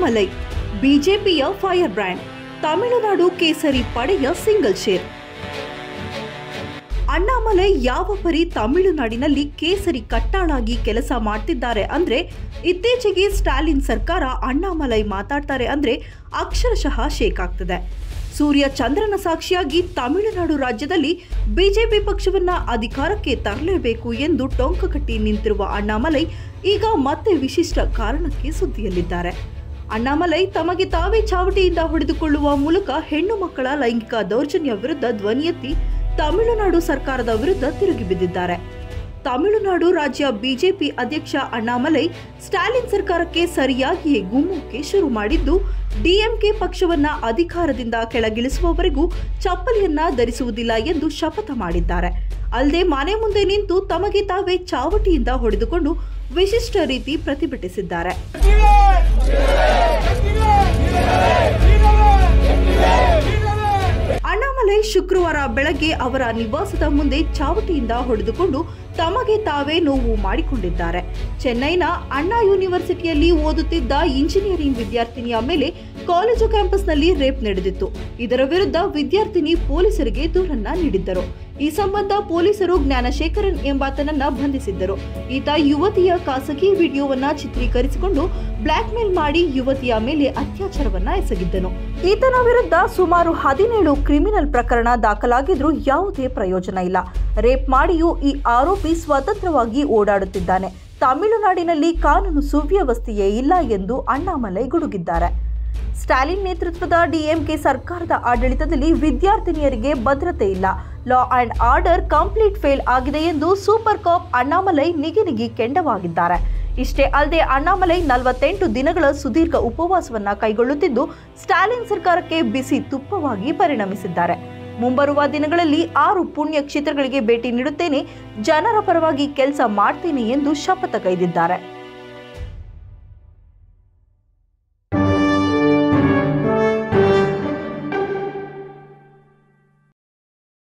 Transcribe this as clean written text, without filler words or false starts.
ಅಣ್ಣಾಮಲೈ ಬಿಜೆಪಿಯ fire brand, Tamil Nadu ಕೇಸರಿ ಪಡೆಯ ಸಿಂಗಲ್ ಶೇರ್. ಅಣ್ಣಾಮಲೈ ಯಾವ ಪರಿ ತಮಿಳುನಾಡಿನಲ್ಲಿ ಕೇಸರಿ ಕಟ್ಟಾಳಾಗಿ ಕೆಲಸ ಮಾಡ್ತಿದ್ದಾರೆ ಅಂದ್ರೆ, ಇತ್ತೀಚೆಗೆ ಸ್ಟಾಲಿನ್ ಸರ್ಕಾರ ಅಣ್ಣಾಮಲೈ ಮಾತಾಡ್ತಾರೆ ಅಂದ್ರೆ ಅಕ್ಷರಶಃ ಶೇಕ್ ಆಗ್ತದೆ. ಸೂರ್ಯ ಚಂದ್ರನ ಸಾಕ್ಷಿಯಾಗಿ ತಮಿಳುನಾಡು ರಾಜ್ಯದಲ್ಲಿ ಬಿಜೆಪಿ ಪಕ್ಷವನ್ನ ಅಧಿಕಾರಕ್ಕೆ ತರಲೇಬೇಕು ಎಂದು ಟೊಂಕ ಕಟ್ಟಿ ನಿಂತಿರುವ ಅಣ್ಣಾಮಲೈ ಈಗ ಮತ್ತೆ ವಿಶಿಷ್ಟ ಕಾರಣಕ್ಕೆ ಸುದ್ದಿಯಲ್ಲಿದ್ದಾರೆ. ಅಣ್ಣಾಮಲೈ ತಮಗೆ ತಾವೇ ಚಾವಟಿಯಿಂದ ಹೊಡೆದುಕೊಳ್ಳುವ ಮೂಲಕ ಹೆಣ್ಣು ಮಕ್ಕಳ ಲೈಂಗಿಕ ದೌರ್ಜನ್ಯ ವಿರುದ್ಧ ಧ್ವನಿ ಎತ್ತಿ ತಮಿಳುನಾಡು ಸರ್ಕಾರದ ವಿರುದ್ಧ ತಿರುಗಿ ಬಿದ್ದಿದ್ದಾರೆ. ತಮಿಳುನಾಡು ರಾಜ್ಯ ಬಿಜೆಪಿ ಅಧ್ಯಕ್ಷ ಅಣ್ಣಾಮಲೈ ಸ್ಟಾಲಿನ್ ಸರ್ಕಾರಕ್ಕೆ ಸರಿಯಾಗಿಯೇ ಗುಮ್ಮಕ್ಕೆ ಶುರು ಮಾಡಿದ್ದು, ಡಿಎಂಕೆ ಪಕ್ಷವನ್ನ ಅಧಿಕಾರದಿಂದ ಕೆಳಗಿಳಿಸುವವರೆಗೂ ಚಪ್ಪಲಿಯನ್ನ ಧರಿಸುವುದಿಲ್ಲ ಎಂದು ಶಪಥ ಮಾಡಿದ್ದಾರೆ. ಅಲ್ಲದೆ ಮನೆ ಮುಂದೆ ನಿಂತು ತಮಗೆ ತಾವೇ ಚಾವಟಿಯಿಂದ ಹೊಡೆದುಕೊಂಡು ವಿಶಿಷ್ಟ ರೀತಿ ಪ್ರತಿಭಟಿಸಿದ್ದಾರೆ. ಅಣ್ಣಾಮಲೈ ಶುಕ್ರವಾರ ಬೆಳಗ್ಗೆ ಅವರ ನಿವಾಸದ ಮುಂದೆ ಚಾವಟಿಯಿಂದ ಹೊಡೆದುಕೊಂಡು ತಮಗೆ ತಾವೇ ನೋವು ಮಾಡಿಕೊಂಡಿದ್ದಾರೆ. ಚೆನ್ನೈನ ಅಣ್ಣಾ ಯೂನಿವರ್ಸಿಟಿಯಲ್ಲಿ ಓದುತ್ತಿದ್ದ ಇಂಜಿನಿಯರಿಂಗ್ ವಿದ್ಯಾರ್ಥಿನಿಯ ಮೇಲೆ ಕಾಲೇಜು ಕ್ಯಾಂಪಸ್ನಲ್ಲಿ ರೇಪ್ ನಡೆದಿತ್ತು. ಇದರ ವಿರುದ್ಧ ವಿದ್ಯಾರ್ಥಿನಿ ಪೊಲೀಸರಿಗೆ ದೂರನ್ನ ನೀಡಿದ್ದರು. ಈ ಸಂಬಂಧ ಪೊಲೀಸರು ಜ್ಞಾನಶೇಖರನ್ ಎಂಬಾತನನ್ನ ಬಂಧಿಸಿದ್ದರು. ಈತ ಯುವತಿಯ ಖಾಸಗಿ ವಿಡಿಯೋವನ್ನ ಚಿತ್ರೀಕರಿಸಿಕೊಂಡು ಬ್ಲಾಕ್ ಮೇಲ್ ಮಾಡಿ ಯುವತಿಯ ಮೇಲೆ ಅತ್ಯಾಚಾರವನ್ನ ಎಸಗಿದ್ದನು. ಈತನ ವಿರುದ್ಧ ಸುಮಾರು 17 ಕ್ರಿಮಿನಲ್ ಪ್ರಕರಣ ದಾಖಲಾಗಿದ್ರೂ ಯಾವುದೇ ಪ್ರಯೋಜನ ಇಲ್ಲ. ರೇಪ್ ಮಾಡಿಯೂ ಈ ಆರೋಪಿ ಸ್ವತಂತ್ರವಾಗಿ ಓಡಾಡುತ್ತಿದ್ದಾನೆ. ತಮಿಳುನಾಡಿನಲ್ಲಿ ಕಾನೂನು ಸುವ್ಯವಸ್ಥೆಯೇ ಇಲ್ಲ ಎಂದು ಅಣ್ಣಾಮಲೈ ಗುಡುಗಿದ್ದಾರೆ. ಸ್ಟಾಲಿನ್ ನೇತೃತ್ವದ ಡಿಎಂಕೆ ಸರ್ಕಾರದ ಆಡಳಿತದಲ್ಲಿ ವಿದ್ಯಾರ್ಥಿನಿಯರಿಗೆ ಭದ್ರತೆ ಇಲ್ಲ, law and order complete fail ಆಗಿದೆ ಎಂದು ಸೂಪರ್ ಕಾಪ್ ಅಣ್ಣಾಮಲೈ ನಿಗಿ ಕೆಂಡವಾಗಿದ್ದಾರೆ. ಇಷ್ಟೇ ಅಲ್ಲದೆ ಅಣ್ಣಾಮಲೈ 48 ದಿನಗಳ ಸುದೀರ್ಘ ಉಪವಾಸವನ್ನ ಕೈಗೊಳ್ಳುತ್ತಿದ್ದು, ಸ್ಟಾಲಿನ್ ಸರ್ಕಾರಕ್ಕೆ ಬಿಸಿ ತುಪ್ಪವಾಗಿ ಪರಿಣಮಿಸಿದ್ದಾರೆ. ಮುಂಬರುವ ದಿನಗಳಲ್ಲಿ 6 ಪುಣ್ಯ ಕ್ಷೇತ್ರಗಳಿಗೆ ಭೇಟಿ ನೀಡುತ್ತೇನೆ, ಜನರ ಪರವಾಗಿ ಕೆಲಸ ಮಾಡ್ತೇನೆ ಎಂದು ಶಪಥ ಕೈದಿದ್ದಾರೆ.